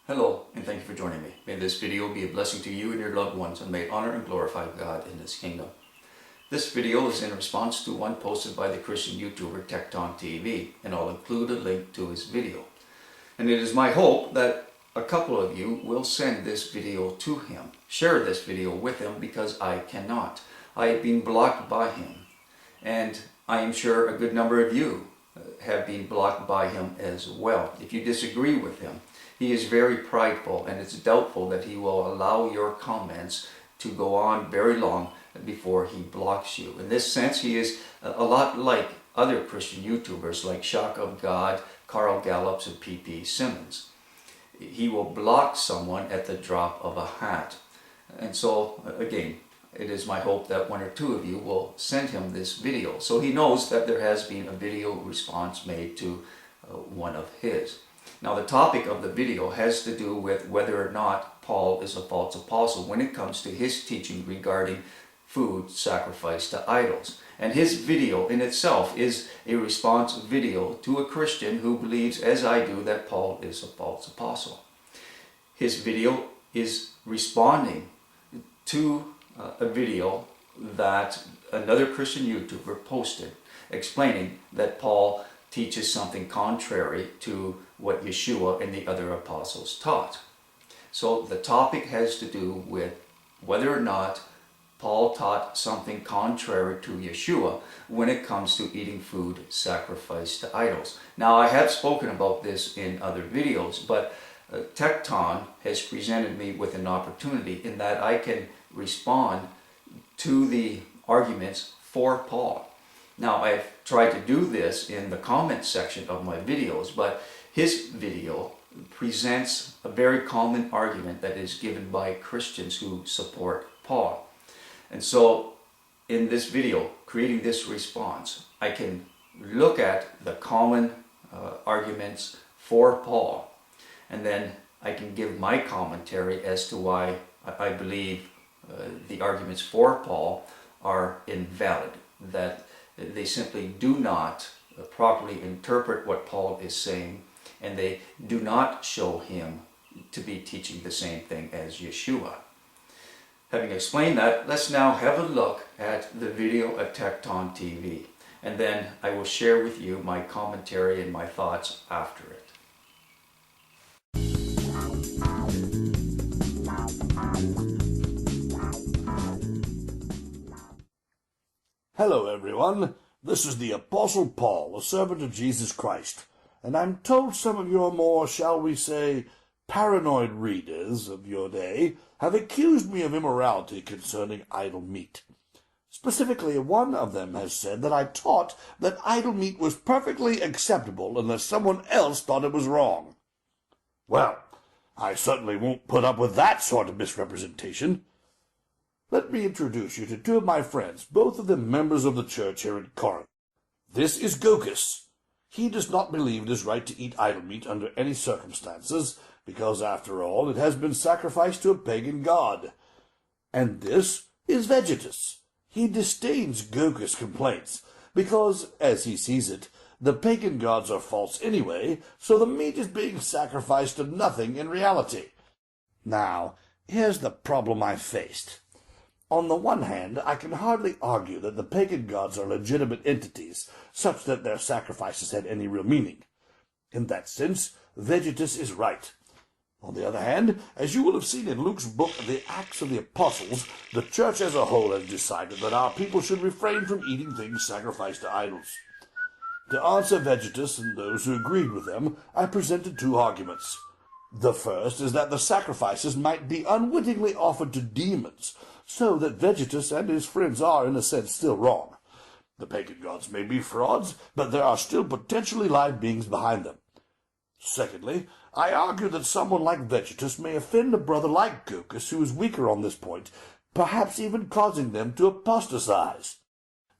Hello, and thank you for joining me. May this video be a blessing to you and your loved ones, and may it honor and glorify God in His kingdom. This video is in response to one posted by the Christian YouTuber Tektontv, and I'll include a link to his video. And it is my hope that a couple of you will send this video to him. Share this video with him, because I cannot. I have been blocked by him, and I am sure a good number of you have been blocked by him as well. If you disagree with him, he is very prideful, and it's doubtful that he will allow your comments to go on very long before he blocks you. In this sense, he is a lot like other Christian YouTubers like Shock of God, Carl Gallups, and P.P. Simmons. He will block someone at the drop of a hat. And so, again, it is my hope that one or two of you will send him this video, so he knows that there has been a video response made to one of his. Now, the topic of the video has to do with whether or not Paul is a false apostle when it comes to his teaching regarding food sacrificed to idols. And his video in itself is a response video to a Christian who believes, as I do, that Paul is a false apostle. His video is responding to a video that another Christian YouTuber posted explaining that Paul teaches something contrary to what Yeshua and the other apostles taught. So the topic has to do with whether or not Paul taught something contrary to Yeshua when it comes to eating food sacrificed to idols. Now, I have spoken about this in other videos, but Tekton has presented me with an opportunity in that I can respond to the arguments for Paul. Now, I've tried to do this in the comment section of my videos, but his video presents a very common argument that is given by Christians who support Paul. And so, in this video, creating this response, I can look at the common arguments for Paul, and then I can give my commentary as to why I believe the arguments for Paul are invalid, that they simply do not properly interpret what Paul is saying, and they do not show him to be teaching the same thing as Yeshua. Having explained that, let's now have a look at the video of Tektontv, and then I will share with you my commentary and my thoughts after it. Hello everyone, this is the Apostle Paul, a servant of Jesus Christ, and I'm told some of your more, shall we say, paranoid readers of your day have accused me of immorality concerning idol meat. Specifically, one of them has said that I taught that idol meat was perfectly acceptable unless someone else thought it was wrong. Well, I certainly won't put up with that sort of misrepresentation. Let me introduce you to two of my friends, both of them members of the church here in Corinth. This is Gocus. He does not believe it is right to eat idol meat under any circumstances, because, after all, it has been sacrificed to a pagan god. And this is Vegetus. He disdains Gocus' complaints, because, as he sees it, the pagan gods are false anyway, so the meat is being sacrificed to nothing in reality. Now, here's the problem I faced. On the one hand, I can hardly argue that the pagan gods are legitimate entities, such that their sacrifices had any real meaning. In that sense, Vegetus is right. On the other hand, as you will have seen in Luke's book, The Acts of the Apostles, the church as a whole has decided that our people should refrain from eating things sacrificed to idols. To answer Vegetus and those who agreed with them, I presented two arguments. The first is that the sacrifices might be unwittingly offered to demons, so that Vegetus and his friends are, in a sense, still wrong. The pagan gods may be frauds, but there are still potentially live beings behind them. Secondly, I argue that someone like Vegetus may offend a brother like Gocus, who is weaker on this point, perhaps even causing them to apostatize.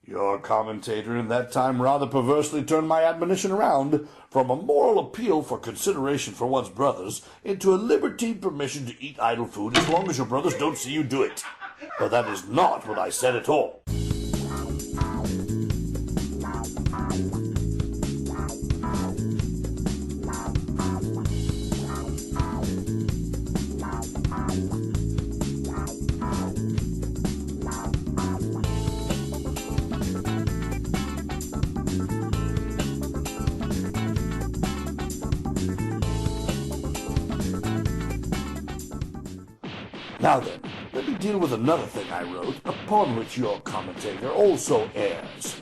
Your commentator in that time rather perversely turned my admonition around from a moral appeal for consideration for one's brothers into a libertine permission to eat idol food as long as your brothers don't see you do it. But that is not what I said at all. Now then, let me deal with another thing I wrote, upon which your commentator also errs.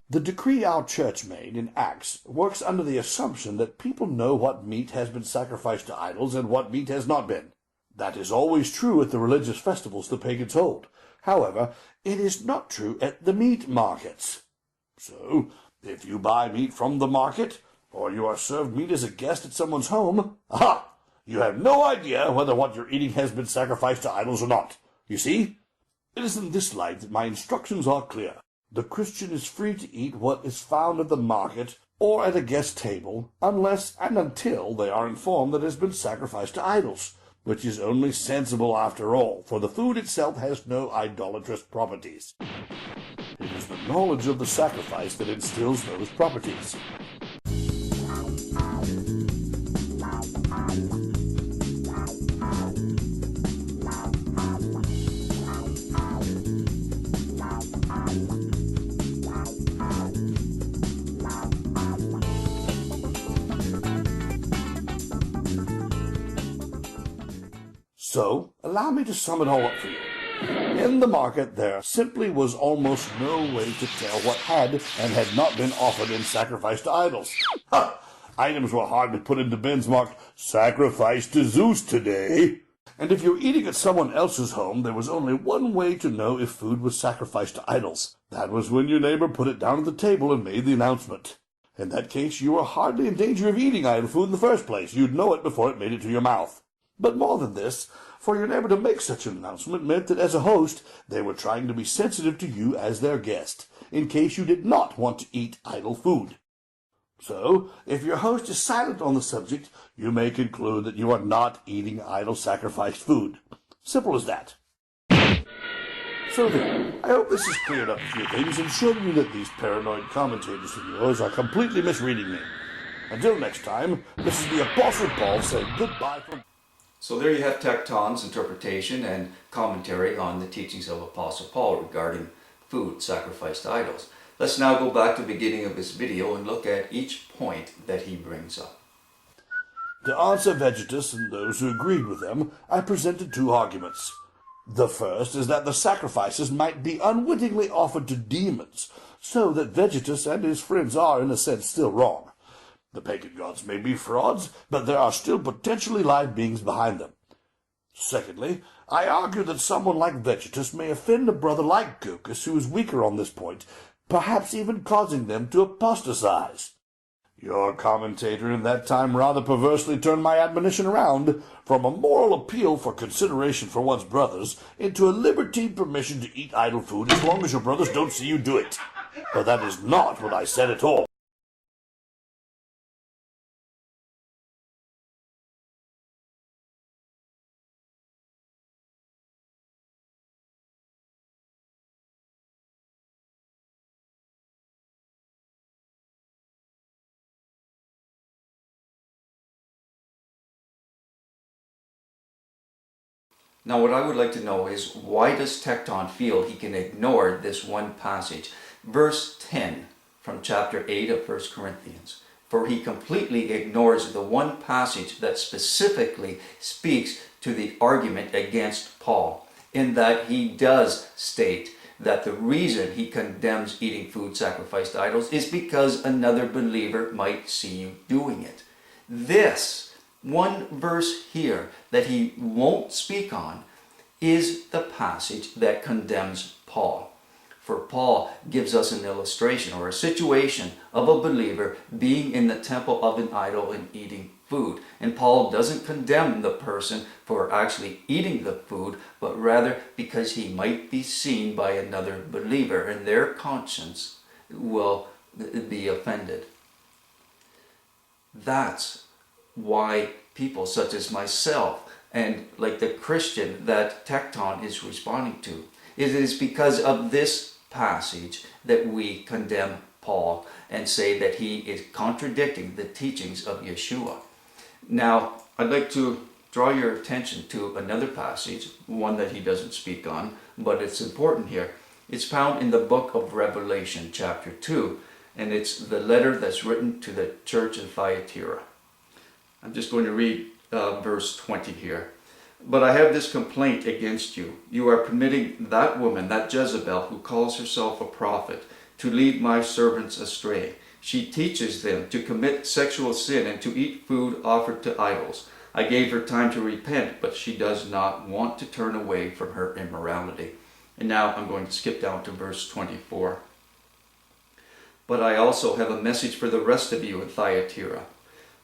The decree our church made in Acts works under the assumption that people know what meat has been sacrificed to idols and what meat has not been. That is always true at the religious festivals the pagans hold. However, it is not true at the meat markets. So, if you buy meat from the market, or you are served meat as a guest at someone's home, aha! You have no idea whether what you're eating has been sacrificed to idols or not. You see? It is in this light that my instructions are clear. The Christian is free to eat what is found at the market or at a guest table, unless and until they are informed that it has been sacrificed to idols, which is only sensible after all, for the food itself has no idolatrous properties. It is the knowledge of the sacrifice that instills those properties. So, allow me to sum it all up for you. In the market, there simply was almost no way to tell what had and had not been offered in sacrifice to idols. Ha! Items were hardly put into bins marked, "Sacrifice to Zeus today." And if you're eating at someone else's home, there was only one way to know if food was sacrificed to idols. That was when your neighbor put it down at the table and made the announcement. In that case, you were hardly in danger of eating idol food in the first place. You'd know it before it made it to your mouth. But more than this, for your neighbor to make such an announcement meant that as a host, they were trying to be sensitive to you as their guest, in case you did not want to eat idol food. So, if your host is silent on the subject, you may conclude that you are not eating idol-sacrificed food. Simple as that. So there, I hope this has cleared up a few things and shown you that these paranoid commentators of yours are completely misreading me. Until next time, this is the Apostle Paul saying goodbye from... So there you have Tekton's interpretation and commentary on the teachings of Apostle Paul regarding food sacrificed to idols. Let's now go back to the beginning of this video and look at each point that he brings up. To answer Vegetus and those who agreed with them, I presented two arguments. The first is that the sacrifices might be unwittingly offered to demons, so that Vegetus and his friends are, in a sense, still wrong. The pagan gods may be frauds, but there are still potentially live beings behind them. Secondly, I argue that someone like Vegetus may offend a brother like Gokus, who is weaker on this point, perhaps even causing them to apostatize. Your commentator in that time rather perversely turned my admonition around from a moral appeal for consideration for one's brothers into a libertine permission to eat idol food as long as your brothers don't see you do it. But that is not what I said at all. Now what I would like to know is, why does Tekton feel he can ignore this one passage? Verse 10 from chapter 8 of 1 Corinthians. For he completely ignores the one passage that specifically speaks to the argument against Paul, in that he does state that the reason he condemns eating food sacrificed to idols is because another believer might see you doing it. This one verse here that he won't speak on is the passage that condemns Paul. For Paul gives us an illustration or a situation of a believer being in the temple of an idol and eating food. And Paul doesn't condemn the person for actually eating the food, but rather because he might be seen by another believer and their conscience will be offended. That's why people such as myself and like the Christian that Tekton is responding to, it is because of this passage that we condemn Paul and say that he is contradicting the teachings of Yeshua. Now, I'd like to draw your attention to another passage, one that he doesn't speak on, but it's important here. It's found in the book of Revelation, chapter 2, and it's the letter that's written to the church in Thyatira. I'm just going to read verse 20 here. But I have this complaint against you. You are permitting that woman, that Jezebel, who calls herself a prophet, to lead my servants astray. She teaches them to commit sexual sin and to eat food offered to idols. I gave her time to repent, but she does not want to turn away from her immorality. And now I'm going to skip down to verse 24. But I also have a message for the rest of you in Thyatira,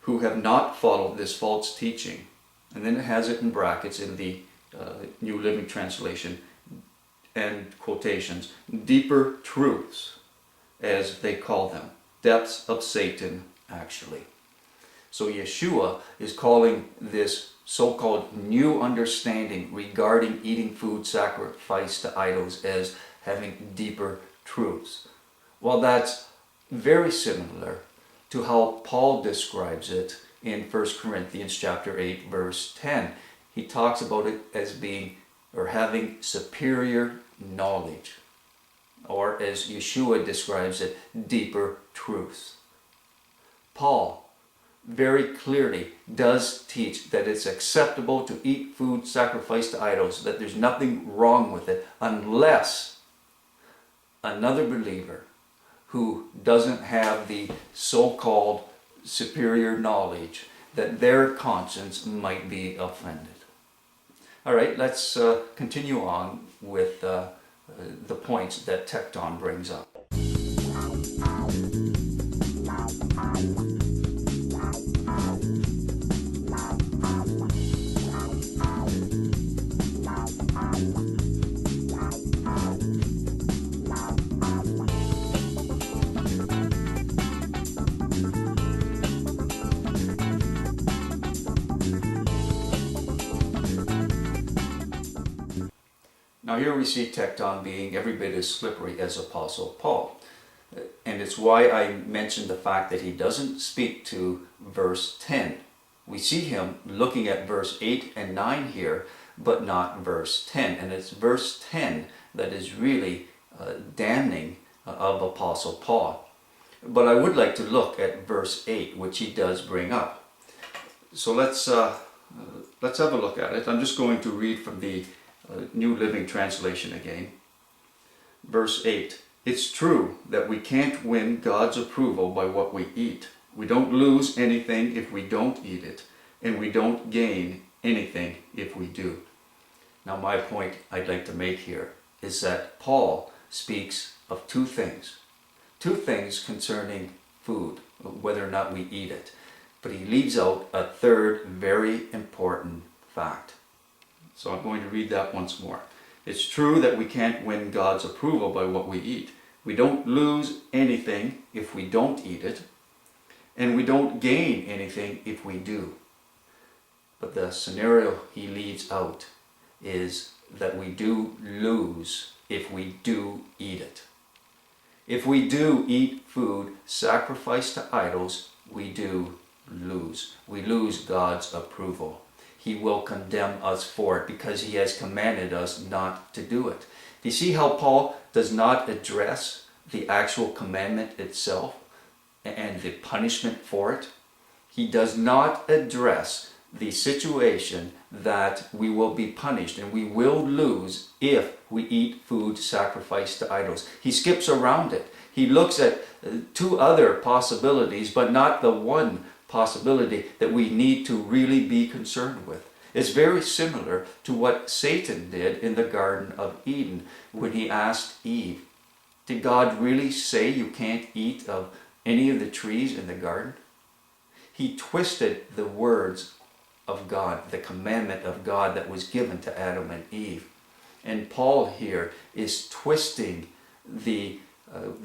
who have not followed this false teaching. And then it has it in brackets in the New Living Translation and quotations. Deeper truths, as they call them. Depths of Satan, actually. So Yeshua is calling this so-called new understanding regarding eating food sacrificed to idols as having deeper truths. Well, that's very similar to how Paul describes it in 1 Corinthians chapter 8, verse 10. He talks about it as being or having superior knowledge, or as Yeshua describes it, deeper truths. Paul very clearly does teach that it's acceptable to eat food sacrificed to idols, that there's nothing wrong with it, unless another believer who doesn't have the so-called superior knowledge, that their conscience might be offended. All right, let's continue on with the points that Tekton brings up. Now here we see Tekton being every bit as slippery as Apostle Paul. And it's why I mentioned the fact that he doesn't speak to verse 10. We see him looking at verse 8 and 9 here, but not verse 10. And it's verse 10 that is really damning of Apostle Paul. But I would like to look at verse 8, which he does bring up. So let's have a look at it. I'm just going to read from the New Living Translation again. Verse 8. It's true that we can't win God's approval by what we eat. We don't lose anything if we don't eat it, and we don't gain anything if we do. Now my point I'd like to make here is that Paul speaks of two things concerning food, whether or not we eat it. But he leaves out a third very important fact. So I'm going to read that once more. It's true that we can't win God's approval by what we eat. We don't lose anything if we don't eat it, and we don't gain anything if we do. But the scenario he leaves out is that we do lose if we do eat it. If we do eat food sacrificed to idols, we do lose. We lose God's approval. He will condemn us for it because he has commanded us not to do it. Do you see how Paul does not address the actual commandment itself and the punishment for it? He does not address the situation that we will be punished and we will lose if we eat food sacrificed to idols. He skips around it. He looks at two other possibilities, but not the one possibility that we need to really be concerned with. It's very similar to what Satan did in the Garden of Eden when he asked Eve, did God really say you can't eat of any of the trees in the garden? He twisted the words of God, the commandment of God that was given to Adam and Eve. And Paul here is twisting the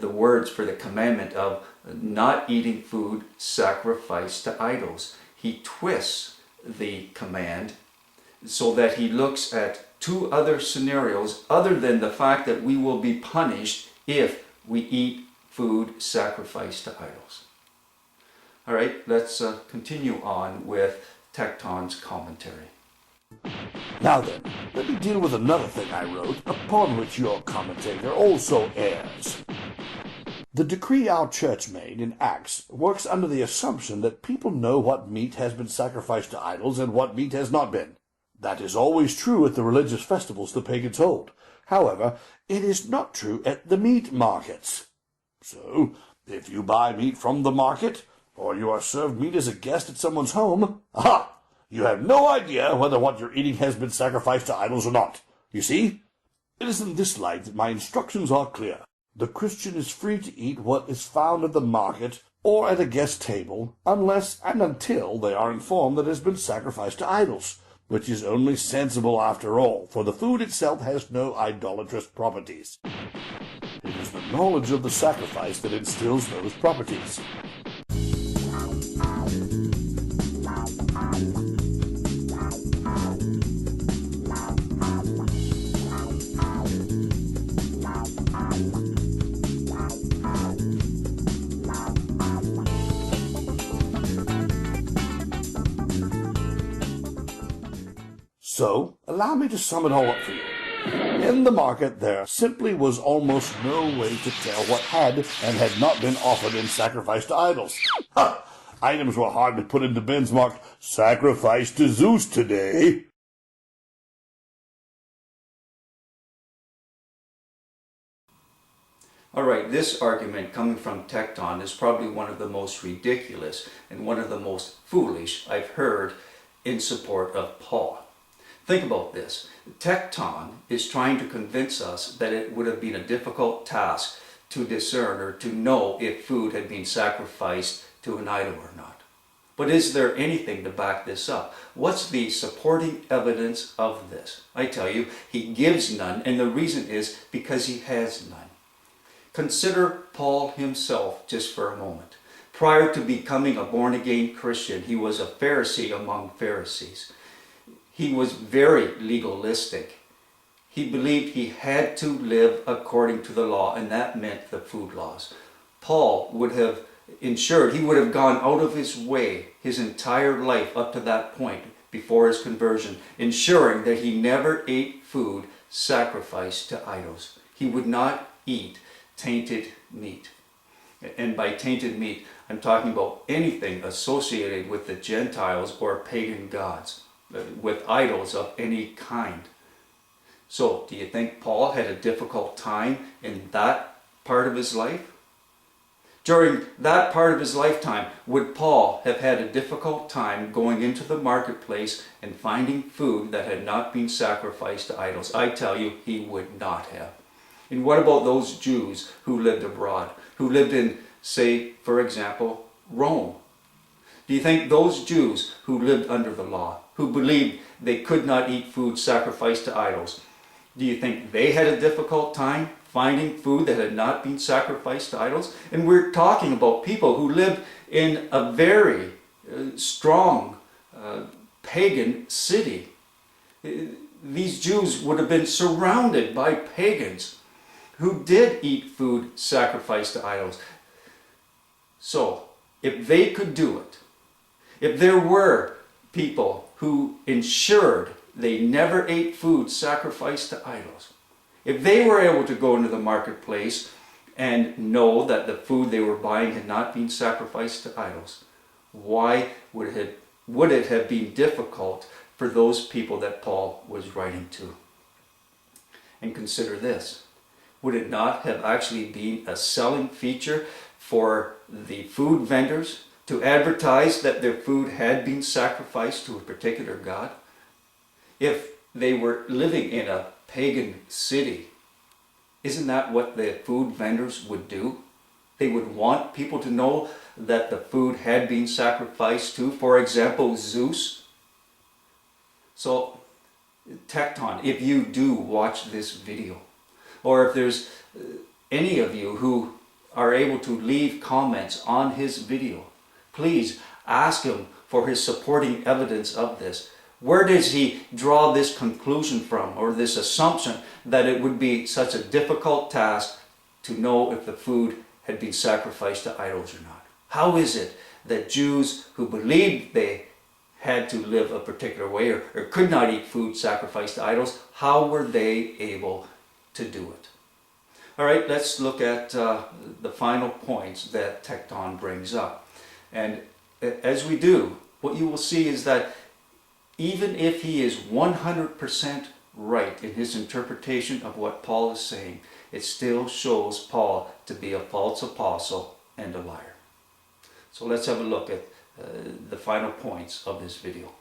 words for the commandment of not eating food sacrificed to idols. He twists the command so that he looks at two other scenarios other than the fact that we will be punished if we eat food sacrificed to idols. All right, let's continue on with Tekton's commentary. Now then, let me deal with another thing I wrote, upon which your commentator also errs. The decree our church made in Acts works under the assumption that people know what meat has been sacrificed to idols and what meat has not been. That is always true at the religious festivals the pagans hold. However, it is not true at the meat markets. So, if you buy meat from the market, or you are served meat as a guest at someone's home, aha! You have no idea whether what you're eating has been sacrificed to idols or not. You see? It is in this light that my instructions are clear. The Christian is free to eat what is found at the market or at a guest table, unless and until they are informed that it has been sacrificed to idols, which is only sensible after all, for the food itself has no idolatrous properties. It is the knowledge of the sacrifice that instills those properties. So, allow me to sum it all up for you. In the market, there simply was almost no way to tell what had and had not been offered in sacrifice to idols. Ha! Items were hardly put into bins marked, "Sacrifice to Zeus today." Alright, this argument coming from Tekon is probably one of the most ridiculous and one of the most foolish I've heard in support of Paul. Think about this. Tekon is trying to convince us that it would have been a difficult task to discern or to know if food had been sacrificed to an idol or not. But is there anything to back this up? What's the supporting evidence of this? I tell you, he gives none, and the reason is because he has none. Consider Paul himself just for a moment. Prior to becoming a born-again Christian, he was a Pharisee among Pharisees. He was very legalistic. He believed he had to live according to the law, and that meant the food laws. Paul would have ensured, he would have gone out of his way his entire life up to that point before his conversion, ensuring that he never ate food sacrificed to idols. He would not eat tainted meat. And by tainted meat, I'm talking about anything associated with the Gentiles or pagan gods, with idols of any kind. So, do you think Paul had a difficult time in that part of his life? During that part of his lifetime, would Paul have had a difficult time going into the marketplace and finding food that had not been sacrificed to idols? I tell you, he would not have. And what about those Jews who lived abroad, who lived in, say, for example, Rome? Do you think those Jews who lived under the law, who believed they could not eat food sacrificed to idols, do you think they had a difficult time finding food that had not been sacrificed to idols? And we're talking about people who lived in a very strong pagan city. These Jews would have been surrounded by pagans who did eat food sacrificed to idols. So, if they could do it, if there were people who ensured they never ate food sacrificed to idols, if they were able to go into the marketplace and know that the food they were buying had not been sacrificed to idols, why would it have been difficult for those people that Paul was writing to? And consider this. Would it not have actually been a selling feature for the food vendors to advertise that their food had been sacrificed to a particular god? If they were living in a pagan city, isn't that what the food vendors would do? They would want people to know that the food had been sacrificed to, for example, Zeus. So, Tekon, if you do watch this video, or if there's any of you who are able to leave comments on his video, please ask him for his supporting evidence of this. Where does he draw this conclusion from, or this assumption that it would be such a difficult task to know if the food had been sacrificed to idols or not? How is it that Jews who believed they had to live a particular way or could not eat food sacrificed to idols, how were they able to do it? All right, let's look at the final points that Tekon brings up. And as we do, what you will see is that even if he is 100% right in his interpretation of what Paul is saying, it still shows Paul to be a false apostle and a liar. So let's have a look at the final points of this video.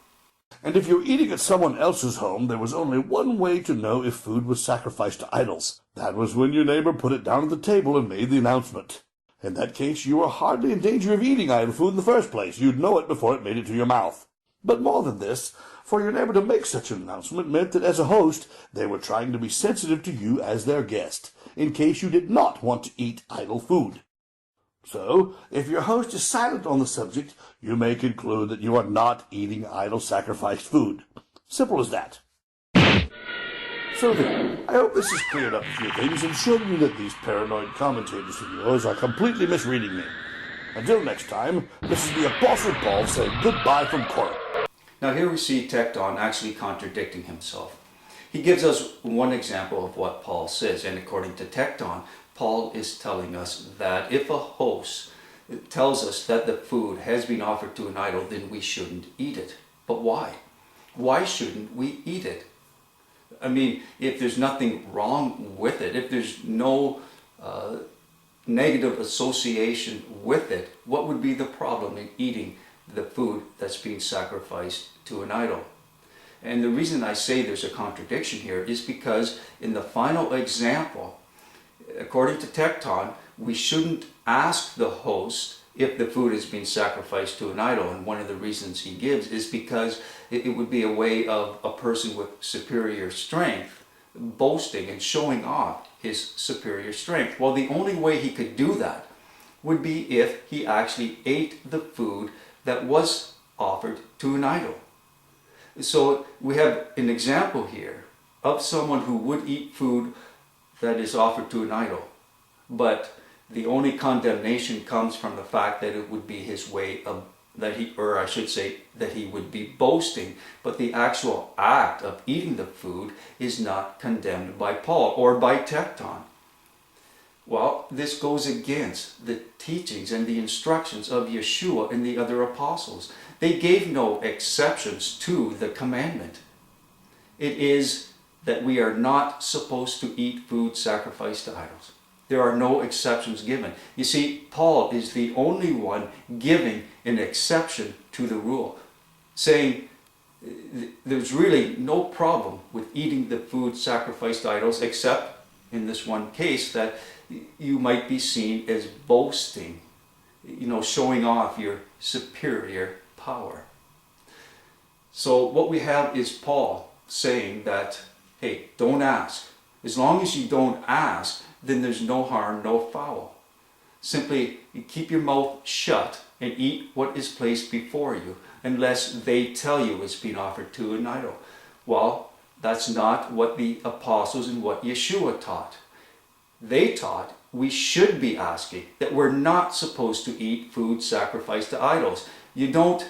And if you're eating at someone else's home, there was only one way to know if food was sacrificed to idols. That was when your neighbor put it down at the table and made the announcement. In that case, you were hardly in danger of eating idol food in the first place. You'd know it before it made it to your mouth. But more than this, for your neighbor to make such an announcement meant that as a host, they were trying to be sensitive to you as their guest, in case you did not want to eat idol food. So, if your host is silent on the subject, you may conclude that you are not eating idol-sacrificed food. Simple as that. So then, I hope this has cleared up a few things and shown you that these paranoid commentators of yours are completely misreading me. Until next time, this is the Apostle Paul saying goodbye from Corinth. Now here we see Tekon actually contradicting himself. He gives us one example of what Paul says, and according to Tekon, Paul is telling us that if a host tells us that the food has been offered to an idol, then we shouldn't eat it. But why? Why shouldn't we eat it? I mean, if there's nothing wrong with it, if there's no negative association with it, what would be the problem in eating the food that's being sacrificed to an idol? And the reason I say there's a contradiction here is because in the final example, according to Tekon, we shouldn't ask the host if the food is being sacrificed to an idol. And one of the reasons he gives is because it would be a way of a person with superior strength boasting and showing off his superior strength. Well, the only way he could do that would be if he actually ate the food that was offered to an idol. So we have an example here of someone who would eat food that is offered to an idol, but the only condemnation comes from the fact that it would be his way of that he would be boasting, but the actual act of eating the food is not condemned by Paul or by Tekon. Well, this goes against the teachings and the instructions of Yeshua and the other apostles. They gave no exceptions to the commandment. It is that we are not supposed to eat food sacrificed to idols. There are no exceptions given. You see, Paul is the only one giving an exception to the rule, saying there's really no problem with eating the food sacrificed to idols, except in this one case that you might be seen as boasting, showing off your superior power. So what we have is Paul saying that, hey, don't ask. As long as you don't ask, then there's no harm, no foul. Simply keep your mouth shut and eat what is placed before you, unless they tell you it's been offered to an idol. Well, that's not what the apostles and what Yeshua taught. They taught we should be asking, that we're not supposed to eat food sacrificed to idols. You don't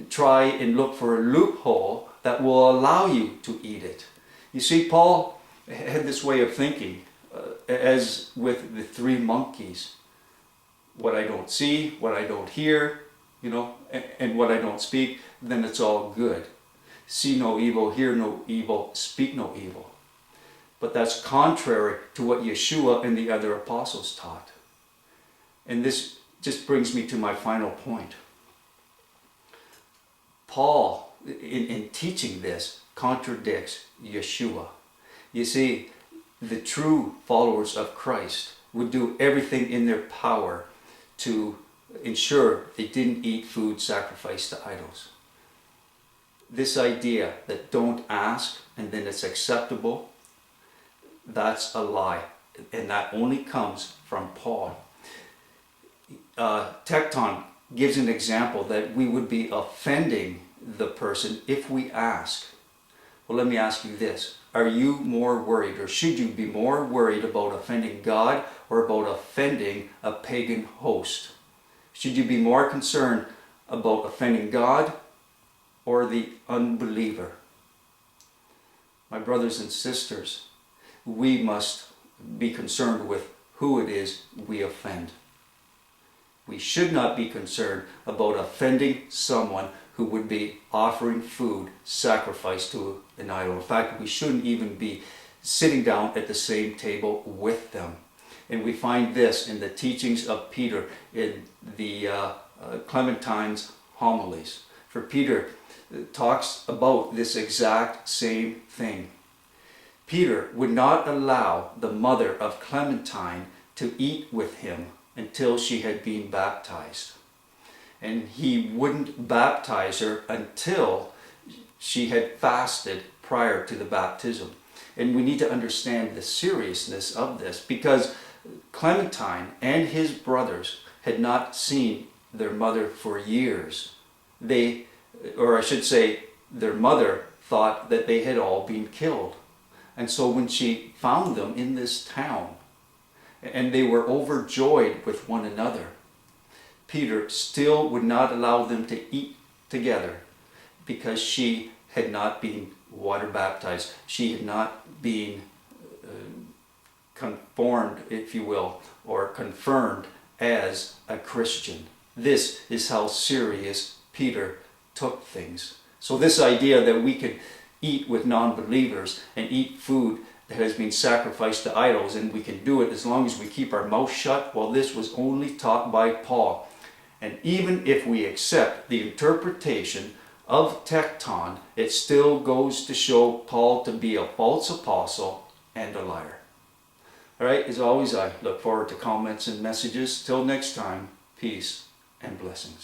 try and look for a loophole that will allow you to eat it. You see, Paul had this way of thinking, as with the three monkeys. What I don't see, what I don't hear, and what I don't speak, then it's all good. See no evil, hear no evil, speak no evil. But that's contrary to what Yeshua and the other apostles taught. And this just brings me to my final point. Paul, in teaching this, contradicts Yeshua. You see, the true followers of Christ would do everything in their power to ensure they didn't eat food sacrificed to idols. This idea that don't ask and then it's acceptable, that's a lie, and that only comes from Paul. Tekon gives an example that we would be offending the person if we ask. Well, let me ask you this. Are you more worried, or should you be more worried about offending God or about offending a pagan host? Should you be more concerned about offending God or the unbeliever? My brothers and sisters, we must be concerned with who it is we offend. We should not be concerned about offending someone who would be offering food sacrificed to an idol. In fact, we shouldn't even be sitting down at the same table with them. And we find this in the teachings of Peter in the Clementine's homilies. For Peter talks about this exact same thing. Peter would not allow the mother of Clementine to eat with him until she had been baptized. And he wouldn't baptize her until she had fasted prior to the baptism. And we need to understand the seriousness of this, because Clementine and his brothers had not seen their mother for years. They, or I should say, their mother thought that they had all been killed. And so when she found them in this town, and they were overjoyed with one another, Peter still would not allow them to eat together because she had not been water baptized. She had not been conformed, if you will, or confirmed as a Christian. This is how serious Peter took things. So this idea that we could eat with non-believers and eat food that has been sacrificed to idols, and we can do it as long as we keep our mouth shut, well, this was only taught by Paul. And even if we accept the interpretation of Tekton, it still goes to show Paul to be a false apostle and a liar. All right, as always, I look forward to comments and messages. Till next time, peace and blessings.